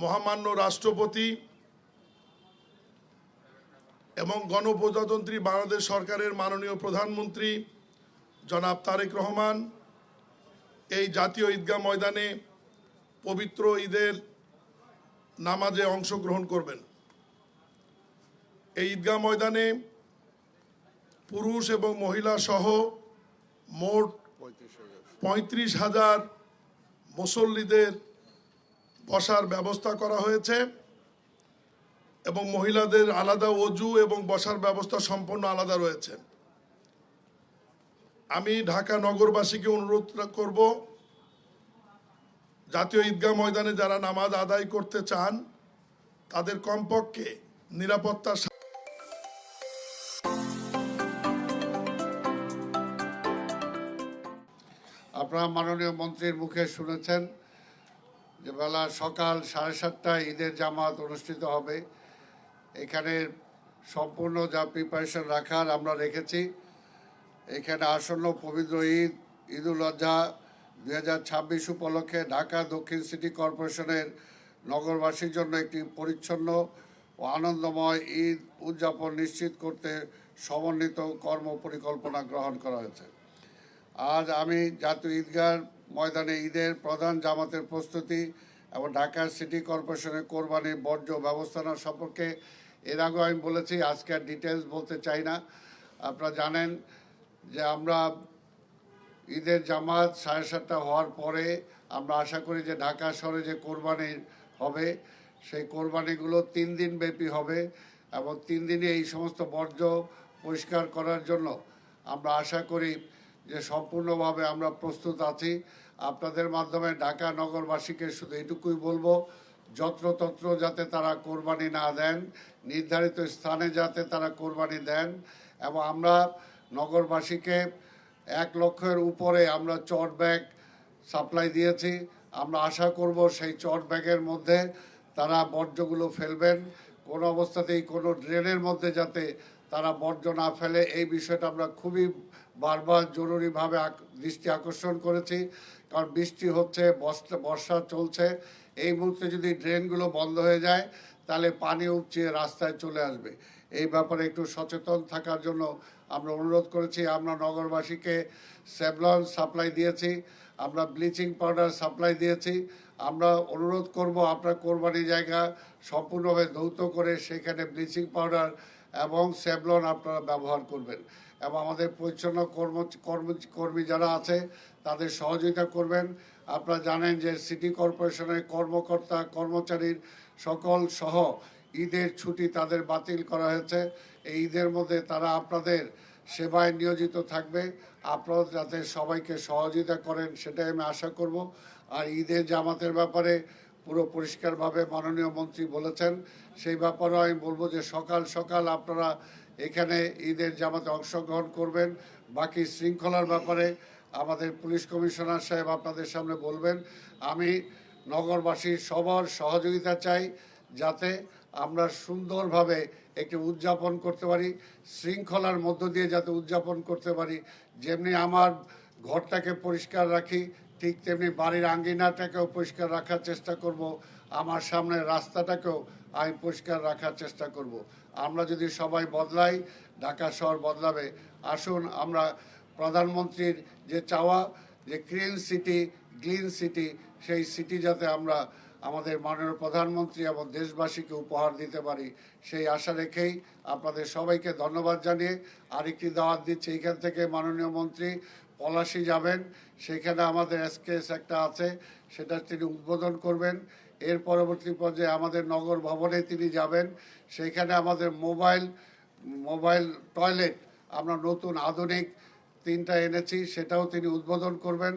মহামান্য রাষ্ট্রপতি এবং গণপ্রজাতন্ত্রী বাংলাদেশ সরকারের মাননীয় প্রধানমন্ত্রী জনাব তারেক রহমান এই জাতীয় ঈদগাহ ময়দানে পবিত্র ঈদের নামাজে অংশগ্রহণ করবেন। এই ঈদগাহ ময়দানে পুরুষ এবং মহিলা সহ মোট 35,000 মুসল্লিদের বসার ব্যবস্থা করা হয়েছে এবং মহিলাদের আলাদা ওযু এবং বসার ব্যবস্থা সম্পূর্ণ আলাদা রয়েছে। আমি ঢাকা নগরবাসীকে অনুরোধ করব, জাতীয় ঈদগাহ ময়দানে যারা নামাজ আদায় করতে চান তাদের কমপক্ষে নিরাপত্তার আপনারা মাননীয় মন্ত্রীর মুখে শুনেছেন যে বেলা সকাল 7:30টায় ঈদের জামাত অনুষ্ঠিত হবে। এখানে সম্পূর্ণ যা প্রিপারেশন রাখার আমরা রেখেছি। এখানে আসন্ন পবিত্র ঈদুল আজহা 2026 উপলক্ষে ঢাকা দক্ষিণ সিটি কর্পোরেশনের নগরবাসীর জন্য একটি পরিচ্ছন্ন ও আনন্দময় ঈদ উদযাপন নিশ্চিত করতে সমন্বিত কর্ম পরিকল্পনা গ্রহণ করা হয়েছে। আজ আমি জাতীয় ঈদগাহ ময়দানে ঈদের প্রধান জামাতের প্রস্তুতি এবং ঢাকা সিটি কর্পোরেশনের কোরবানির বর্জ্য ব্যবস্থাপনা সম্পর্কে এর আগে আমি বলেছি, আজকে আর ডিটেলস বলতে চাই না। আপনারা জানেন যে আমরা ঈদের জামাত 7:30 হওয়ার পরে আমরা আশা করি যে ঢাকা শহরে যে কোরবানি হবে সেই কোরবানিগুলো 3 দিন ব্যাপী হবে এবং 3 দিনে এই সমস্ত বর্জ্য পরিষ্কার করার জন্য আমরা আশা করি যে সম্পূর্ণভাবে আমরা প্রস্তুত আছি। আপনাদের মাধ্যমে ঢাকা নগরবাসীকে শুধু এটুকুই বলবো, যত্রতত্র যাতে তারা কোরবানি না দেন, নির্ধারিত স্থানে যাতে তারা কোরবানি দেন। এবং আমরা নগরবাসীকে 1 লক্ষের উপরে আমরা চট ব্যাগ সাপ্লাই দিয়েছি। আমরা আশা করব সেই চট ব্যাগের মধ্যে তারা বর্জ্যগুলো ফেলবেন, কোনো অবস্থাতেই কোনো ড্রেনের মধ্যে যাতে তারা বর্জ্য না ফেলে, এই বিষয়টা আমরা খুবই বারবার জরুরিভাবে দৃষ্টি আকর্ষণ করেছি। কারণ বৃষ্টি হচ্ছে, বর্ষা চলছে, এই মুহূর্তে যদি ড্রেনগুলো বন্ধ হয়ে যায় তাহলে পানি উপচিয়ে রাস্তায় চলে আসবে। এই ব্যাপারে একটু সচেতন থাকার জন্য আমরা অনুরোধ করেছি। আমরা নগরবাসীকে সেভলন সাপ্লাই দিয়েছি, আমরা ব্লিচিং পাউডার সাপ্লাই দিয়েছি। আমরা অনুরোধ করব আপনার কোরবানি জায়গা সম্পূর্ণভাবে ধৌত করে সেখানে ব্লিচিং পাউডার এবং সেভলন আপনারা ব্যবহার করবেন এবং আমাদের পরিচ্ছন্ন কর্মী যারা আছে তাদের সহযোগিতা করবেন। আপনারা জানেন যে সিটি কর্পোরেশনের কর্মকর্তা কর্মচারীর সকল সহ ঈদের ছুটি তাদের বাতিল করা হয়েছে। এই ঈদের মধ্যে তারা আপনাদের সেবায় নিয়োজিত থাকবে। আপনারা যাতে সবাইকে সহযোগিতা করেন সেটাই আমি আশা করব। আর ঈদের জামাতের ব্যাপারে পুরো পরিষ্কারভাবে মাননীয় মন্ত্রী বলেছেন, সেই ব্যাপারেও আমি বলবো যে সকাল সকাল আপনারা এখানে ঈদের জামাতে অংশগ্রহণ করবেন। বাকি শৃঙ্খলার ব্যাপারে আমাদের পুলিশ কমিশনার সাহেব আপনাদের সামনে বলবেন। আমি নগরবাসীর সবার সহযোগিতা চাই যাতে আমরা সুন্দরভাবে একটি উদযাপন করতে পারি, শৃঙ্খলার মধ্য দিয়ে যাতে উদযাপন করতে পারি। যেমনি আমার ঘরটাকে পরিষ্কার রাখি ঠিক তেমনি বাড়ির আঙ্গিনাটাকেও পরিষ্কার রাখার চেষ্টা করব, আমার সামনের রাস্তাটাকেও আমি পরিষ্কার রাখার চেষ্টা করব। আমরা যদি সবাই বদলাই ঢাকা শহর বদলাবে। আসুন আমরা প্রধানমন্ত্রীর যে চাওয়া যে ক্লিন সিটি গ্লিন সিটি, সেই সিটি যাতে আমরা আমাদের মাননীয় প্রধানমন্ত্রী এবং দেশবাসীকে উপহার দিতে পারি, সেই আশা রেখেই আপনাদের সবাইকে ধন্যবাদ জানিয়ে আরেকটি দাওয়াত দিচ্ছি। এইখান থেকে মাননীয় মন্ত্রী পলাশী যাবেন, সেখানে আমাদের এসকেএস একটা আছে, সেটা তিনি উদ্বোধন করবেন। এর পরবর্তী পর্যায়ে আমাদের নগর ভবনে তিনি যাবেন, সেখানে আমাদের মোবাইল টয়লেট আমরা নতুন আধুনিক 3টা এনেছি, সেটাও তিনি উদ্বোধন করবেন।